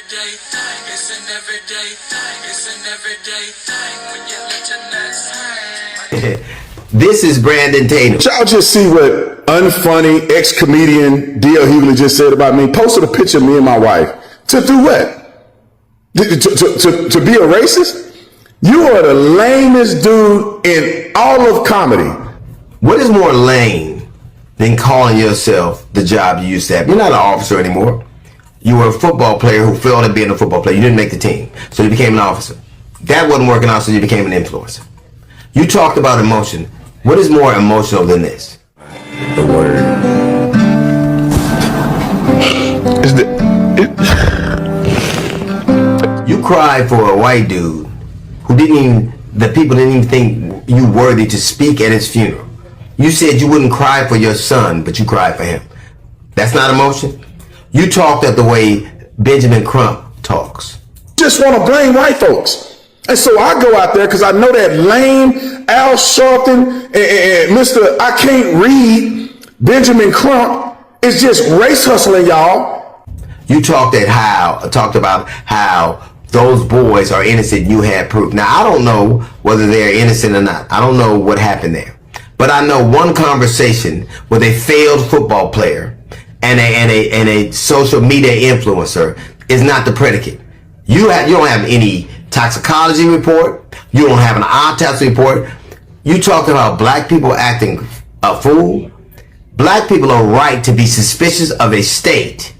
everyday thing. It's an everyday thing. It's an everyday thing when you let your nuts hang. This is Brandon Tatum. Y'all just see what unfunny ex-comedian D.L. Hughley just said about me. Posted a picture of me and my wife. To do what? To be a racist? You are the lamest dude in all of comedy. What is more lame than calling yourself the job you used to have? You're not an officer anymore. You were a football player who failed at being a football player. You didn't make the team, so you became an officer. That wasn't working out, so you became an influencer. You talked about emotion. What is more emotional than this? The word. You cried for a white dude who the people didn't even think you worthy to speak at his funeral. You said you wouldn't cry for your son, but you cried for him. That's not emotion? You talked at the way Benjamin Crump talks. Just want to blame white folks. And so I go out there because I know that lame Al Sharpton and Mr. I can't read Benjamin Crump is just race hustling, y'all. You talked about how those boys are innocent. You had proof. Now, I don't know whether they're innocent or not. I don't know what happened there. But I know one conversation with a failed football player and a social media influencer is not the predicate. You don't have any toxicology report. You don't have an autopsy report. You talked about black people acting a fool. Black people are right to be suspicious of a state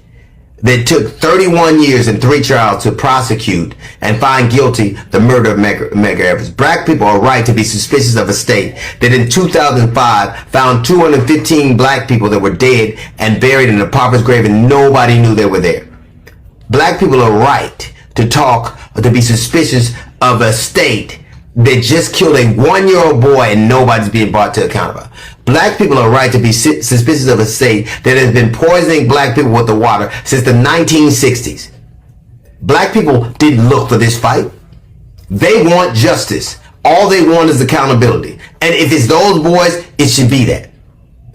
that took 31 years and 3 trials to prosecute and find guilty the murder of Medgar Evers. Black people are right to be suspicious of a state that in 2005 found 215 black people that were dead and buried in a pauper's grave and nobody knew they were there. Black people are right to be suspicious of a state that just killed a 1-year-old boy and nobody's being brought to account about. Black people are right to be suspicious of a state that has been poisoning black people with the water since the 1960s. Black people didn't look for this fight. They want justice. All they want is accountability. And if it's those boys, it should be that.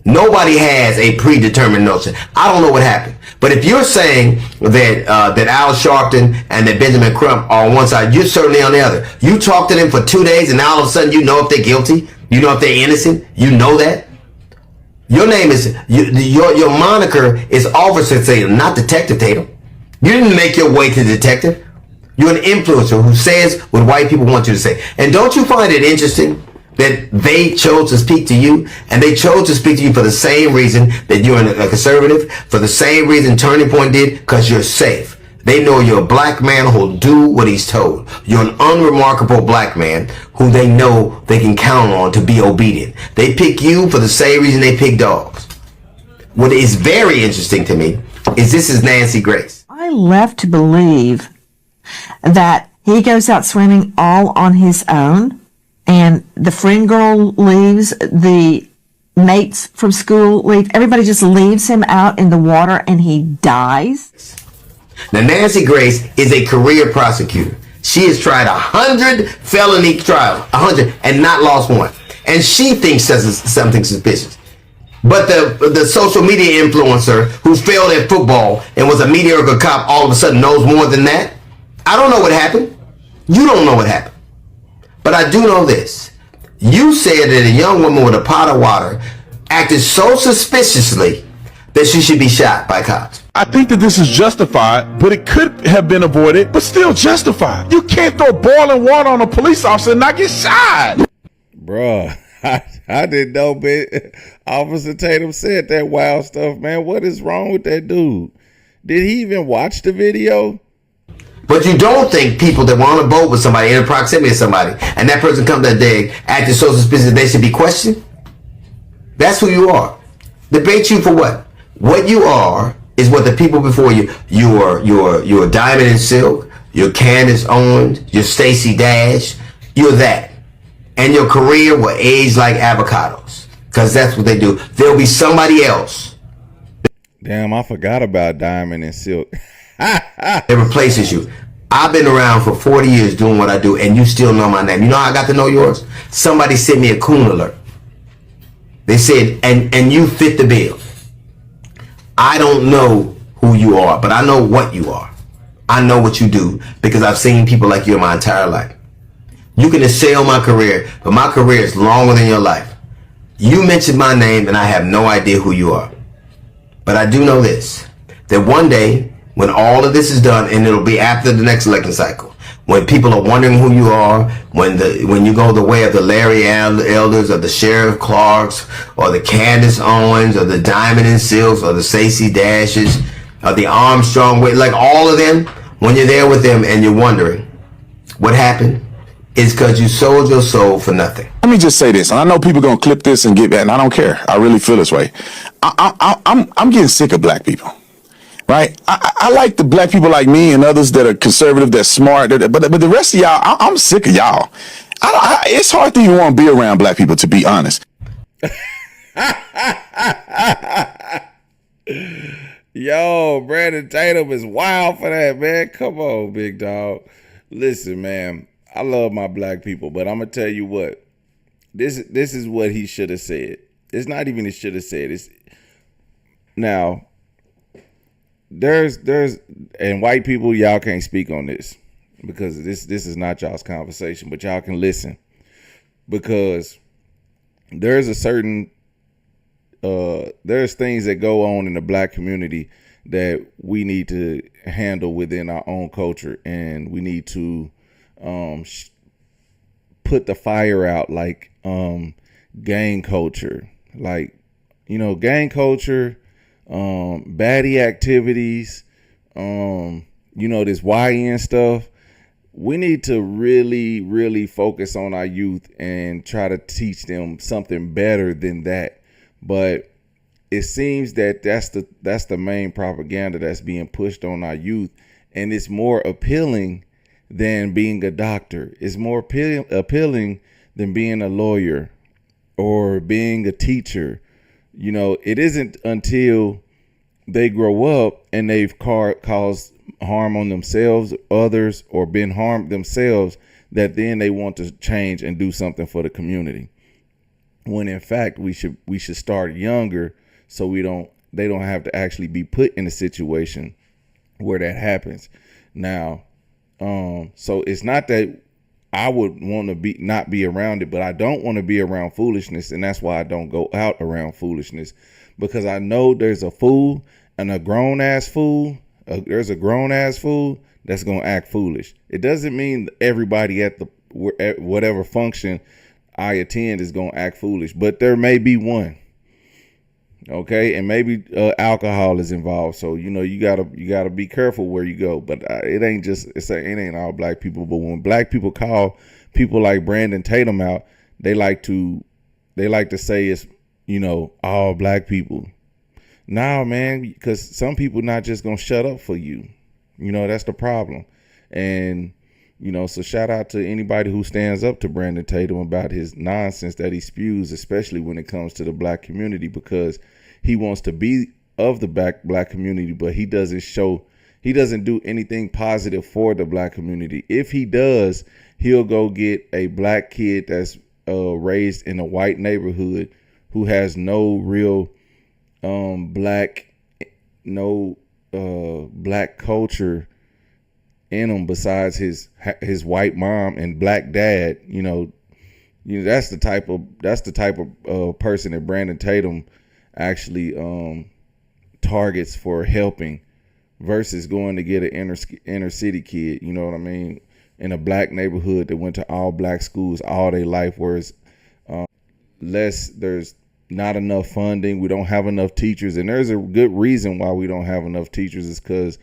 Nobody has a predetermined notion. I don't know what happened. But if you're saying that Al Sharpton and that Benjamin Crump are on one side, you're certainly on the other. You talk to them for 2 days and now all of a sudden you know if they're guilty. You know if they're innocent. You know that. Your name is, your moniker is Officer Tatum, not Detective Tatum. You didn't make your way to detective. You're an influencer who says what white people want you to say. And don't you find it interesting that they chose to speak to you, and they chose to speak to you for the same reason that you're a conservative, for the same reason Turning Point did, because you're safe. They know you're a black man who'll do what he's told. You're an unremarkable black man who they know they can count on to be obedient. They pick you for the same reason they pick dogs. What is very interesting to me is this is Nancy Grace. I left to believe that he goes out swimming all on his own, and the friend girl leaves, the mates from school leave, everybody just leaves him out in the water and he dies. Now, Nancy Grace is a career prosecutor. She has tried 100 felony trials, 100, and not lost one. And she thinks that's something suspicious. But the social media influencer who failed at football and was a mediocre cop all of a sudden knows more than that. I don't know what happened. You don't know what happened. But I do know this. You said that a young woman with a pot of water acted so suspiciously that she should be shot by cops. I think that this is justified, but it could have been avoided, but still justified. You can't throw boiling water on a police officer and not get shot. Bruh, I didn't know, man. Officer Tatum said that wild stuff, man. What is wrong with that dude? Did he even watch the video? But you don't think people that were on a boat with somebody in proximity to somebody and that person comes that day acting so suspicious they should be questioned? That's who you are. Debate you for what? What you are is what the people before you, you're Diamond and Silk, you're Candace Owens, you're Stacey Dash, you're that. And your career will age like avocados. Because that's what they do. There'll be somebody else. Damn, I forgot about Diamond and Silk. It replaces you. I've been around for 40 years doing what I do, and you still know my name. You know how I got to know yours? Somebody sent me a coon alert. They said, and you fit the bill. I don't know who you are, but I know what you are. I know what you do because I've seen people like you in my entire life. You can assail my career, but my career is longer than your life. You mentioned my name and I have no idea who you are. But I do know this, that one day when all of this is done, and it'll be after the next election cycle, when people are wondering who you are, when you go the way of the Larry Elders or the Sheriff Clarks or the Candace Owens or the Diamond and Silks or the Stacey Dashes or the Armstrong, like all of them, when you're there with them and you're wondering what happened, it's because you sold your soul for nothing. Let me just say this, and I know people gonna clip this and get back, and I don't care. I really feel this way. I'm getting sick of black people, right? I like the black people like me and others that are conservative, that's smart, but the rest of y'all, I'm sick of y'all. It's hard to even want to be around black people, to be honest. Yo, Brandon Tatum is wild for that, man. Come on, big dog. Listen, man. I love my black people, but I'm gonna tell you what. This is what he should have said. It's not even he should have said. It's now there's and white people, y'all can't speak on this because this is not y'all's conversation, but y'all can listen because there's a certain there's things that go on in the black community that we need to handle within our own culture, and we need to put the fire out, like gang culture, like, you know, gang culture, baddie activities, you know, this YN stuff. We need to really, really focus on our youth and try to teach them something better than that. But it seems that that's the main propaganda that's being pushed on our youth, and it's more appealing than being a doctor. It's more appealing than being a lawyer or being a teacher. You know, it isn't until they grow up and they've caused harm on themselves, others, or been harmed themselves, that then they want to change and do something for the community. When in fact we should start younger, so they don't have to actually be put in a situation where that happens. Now, so it's not that I would want to not be around it, but I don't want to be around foolishness, and that's why I don't go out around foolishness, because I know there's a fool and a grown ass fool. There's a grown ass fool that's gonna act foolish. It doesn't mean everybody at whatever function I attend is gonna act foolish, but there may be one. Okay, and maybe alcohol is involved, so you know you gotta be careful where you go. But it ain't all black people. But when black people call people like Brandon Tatum out, they like to say it's, you know, all black people. Nah, man, because some people not just gonna shut up for you. You know, that's the problem. And you know, so shout out to anybody who stands up to Brandon Tatum about his nonsense that he spews, especially when it comes to the black community, because he wants to be of the black community, but he doesn't do anything positive for the black community. If he does, he'll go get a black kid that's raised in a white neighborhood who has no real black culture in him besides his white mom and black dad. You know that's the type of person that Brandon Tatum actually targets for helping, versus going to get an inner city kid, you know what I mean, in a black neighborhood that went to all black schools all their life, whereas there's not enough funding. We don't have enough teachers, and there's a good reason why we don't have enough teachers. Is because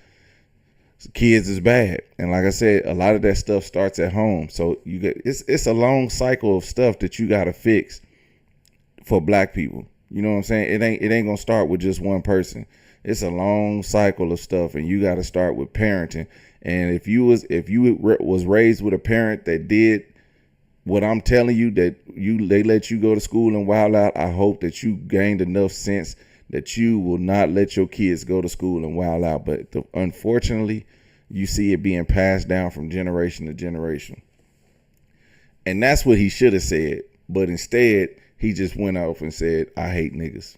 kids is bad, and like I said, a lot of that stuff starts at home. So it's a long cycle of stuff that you got to fix for black people. You know what I'm saying? It ain't gonna start with just one person. It's a long cycle of stuff, and you got to start with parenting. And if you was raised with a parent that did what I'm telling you, that they let you go to school and wild out, I hope that you gained enough sense that you will not let your kids go to school and wild out. But unfortunately, you see it being passed down from generation to generation. And that's what he should have said. But instead, he just went off and said, I hate niggas.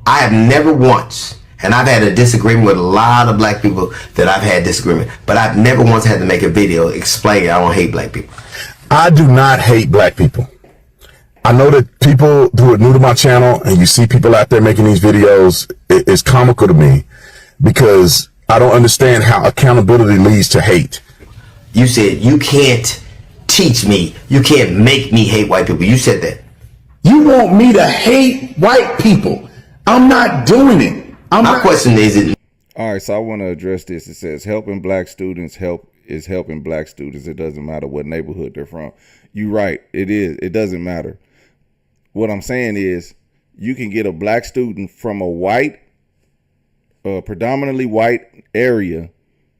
I have never once And I've had a disagreement with a lot of black people that I've had disagreement. But I've never once had to make a video explaining I don't hate black people. I do not hate black people. I know that people who are new to my channel and you see people out there making these videos, it's comical to me because I don't understand how accountability leads to hate. You said you can't teach me. You can't make me hate white people. You said that. You want me to hate white people. I'm not doing it. My question is, All right, so I want to address this. It says helping black students is helping black students. It doesn't matter what neighborhood they're from. You're right. It is. It doesn't matter. What I'm saying is you can get a black student from a white, predominantly white area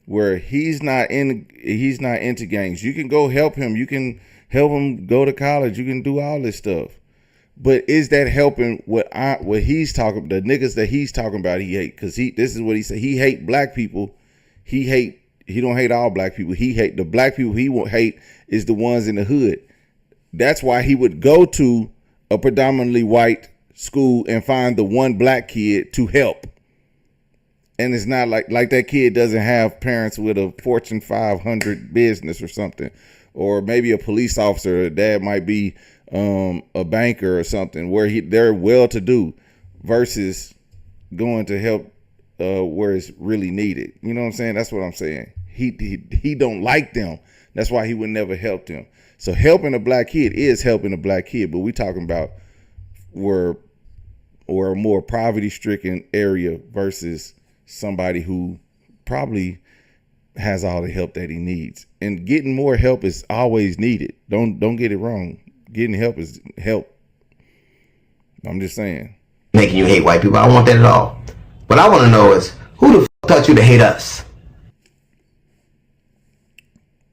where he's not into gangs. You can go help him. You can help him go to college. You can do all this stuff. But is that helping what he's talking, the niggas that he's talking about he hate? Because this is what he said. He hate black people. He don't hate all black people. He hate the black people he won't hate is the ones in the hood. That's why he would go to a predominantly white school and find the one black kid to help. And it's not like that kid doesn't have parents with a Fortune 500 business or something, or maybe a police officer. Or dad might be a banker or something where they're well to do versus going to help where it's really needed. You know what I'm saying? That's what I'm saying. He don't like them. That's why he would never help them. So helping a black kid is helping a black kid, but we talking about where a more poverty stricken area versus somebody who probably has all the help that he needs. And getting more help is always needed. Don't get it wrong. Getting help is help. I'm just saying. making you hate white people. I don't want that at all. What I want to know is, who the f taught you to hate us?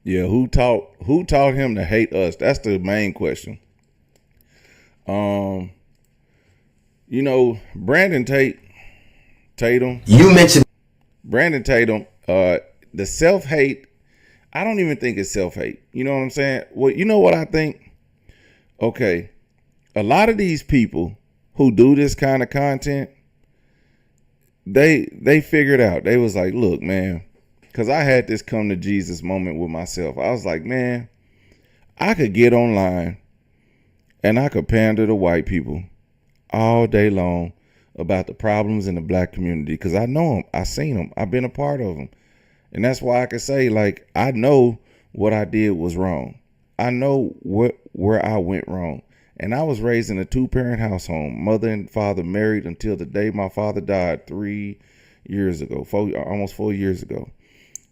Yeah, who taught him to hate us? That's the main question. You know, Tatum. You mentioned Brandon Tatum, the self-hate, I don't even think it's self-hate. You know what I'm saying? Well, you know what I think? Okay, a lot of these people who do this kind of content, they figured out. They was like, look, man, because I had this come to Jesus moment with myself. I was like, man, I could get online and I could pander to white people all day long about the problems in the black community, because I know them. I seen them. I've been a part of them. And that's why I could say, like, I know what I did was wrong. I know where I went wrong. And I was raised in a 2-parent household, mother and father married until the day my father died 3 years ago, almost 4 years ago.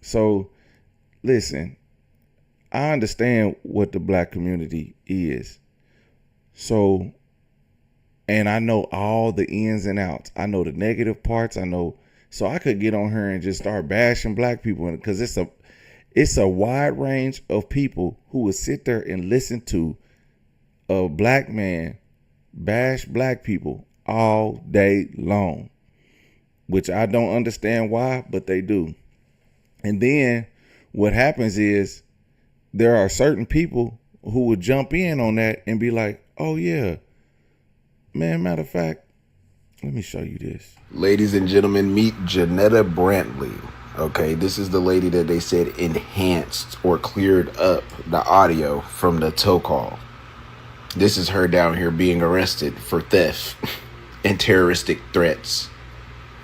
So, listen, I understand what the black community is. So, and I know all the ins and outs. I know the negative parts. I know, so I could get on here and just start bashing black people, because it's a wide range of people who would sit there and listen to a black man bash black people all day long, which I don't understand why, but they do. And then what happens is there are certain people who would jump in on that and be like, oh yeah, man, matter of fact, let me show you this. Ladies and gentlemen, meet Janetta Brantley. Okay, this is the lady that they said enhanced or cleared up the audio from the tow call. This is her down here being arrested for theft and terroristic threats.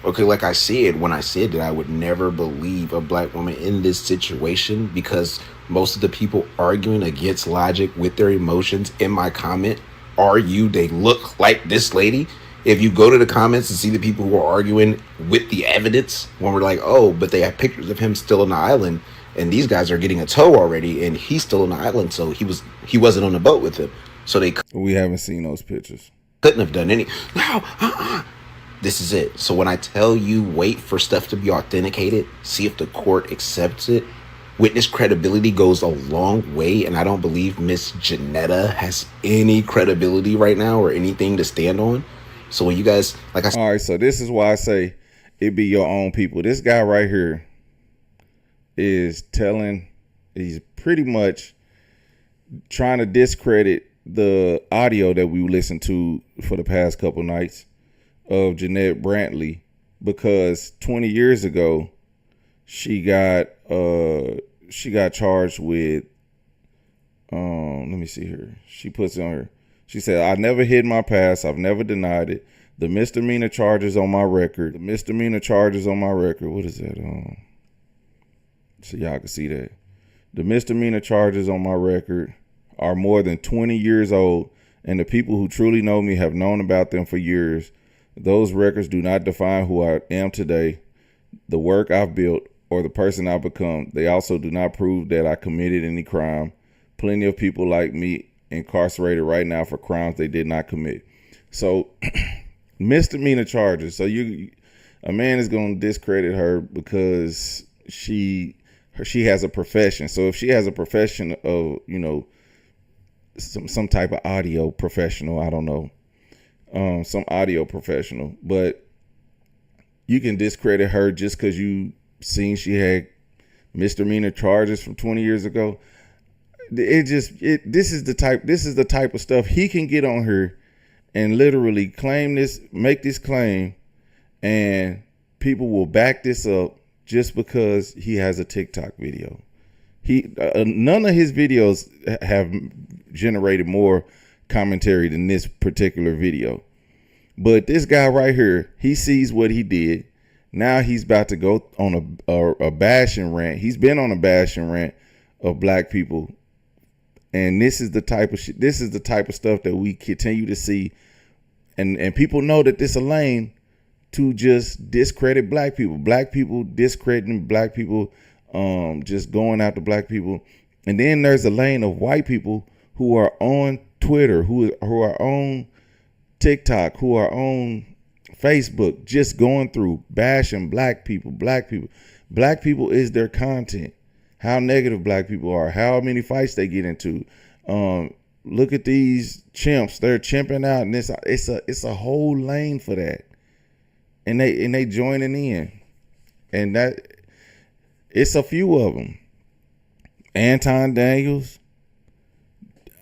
Okay, like I said, when I said that I would never believe a black woman in this situation, because most of the people arguing against logic with their emotions in my comment they look like this lady. If you go to the comments and see the people who are arguing with the evidence, when we're like, oh, but they have pictures of him still on the island, and these guys are getting a tow already, and he's still on the island, so he wasn't on the boat with him. So We haven't seen those pictures. Couldn't have done any. No, This is it. So when I tell you wait for stuff to be authenticated, see if the court accepts it. Witness credibility goes a long way, and I don't believe Miss Janetta has any credibility right now or anything to stand on. So when you guys, like I said, all right, so this is why I say it be your own people. This guy right here is he's pretty much trying to discredit the audio that we listened to for the past couple nights of Jeanette Brantley because 20 years ago she got charged with let me see here. She puts it on her. She said, "I never hid my past. I've never denied it. The misdemeanor charges on my record. What is that? So y'all can see that. The misdemeanor charges on my record are more than 20 years old, and the people who truly know me have known about them for years. Those records do not define who I am today, the work I've built, or the person I've become. They also do not prove that I committed any crime. Plenty of people like me incarcerated right now for crimes they did not commit." So misdemeanor charges. So a man is going to discredit her because she has a profession. So if she has a profession of, some type of audio professional, I don't know, some audio professional, but you can discredit her just because you seen she had misdemeanor charges from 20 years ago. This is the type of stuff he can get on her and literally make this claim, and people will back this up just because he has a TikTok video. None of his videos have generated more commentary than this particular video. But this guy right here, he sees what he did. Now he's about to go on a bashing rant. He's been on a bashing rant of black people. And this is the type of stuff that we continue to see. And people know that this is a lane to just discredit black people. Black people discrediting black people, just going after black people. And then there's a lane of white people who are on Twitter, who are on TikTok, who are on Facebook, just going through bashing black people. Black people is their content. How negative black people are, how many fights they get into. Look at these chimps; they're chimping out, and it's a whole lane for that, and they joining in, and that it's a few of them. Anton Daniels,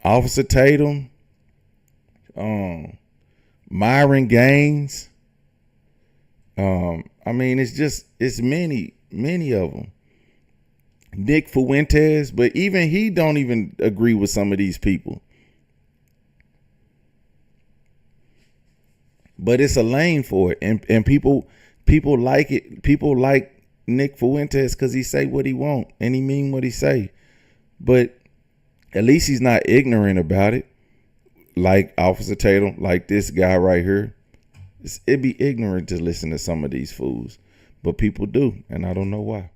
Officer Tatum, Myron Gaines. It's many of them. Nick Fuentes, but even he don't even agree with some of these people. But it's a lane for it, and people like it. People like Nick Fuentes because he say what he want and he mean what he say. But at least he's not ignorant about it, like Officer Tatum, like this guy right here. It'd be ignorant to listen to some of these fools, but people do, and I don't know why.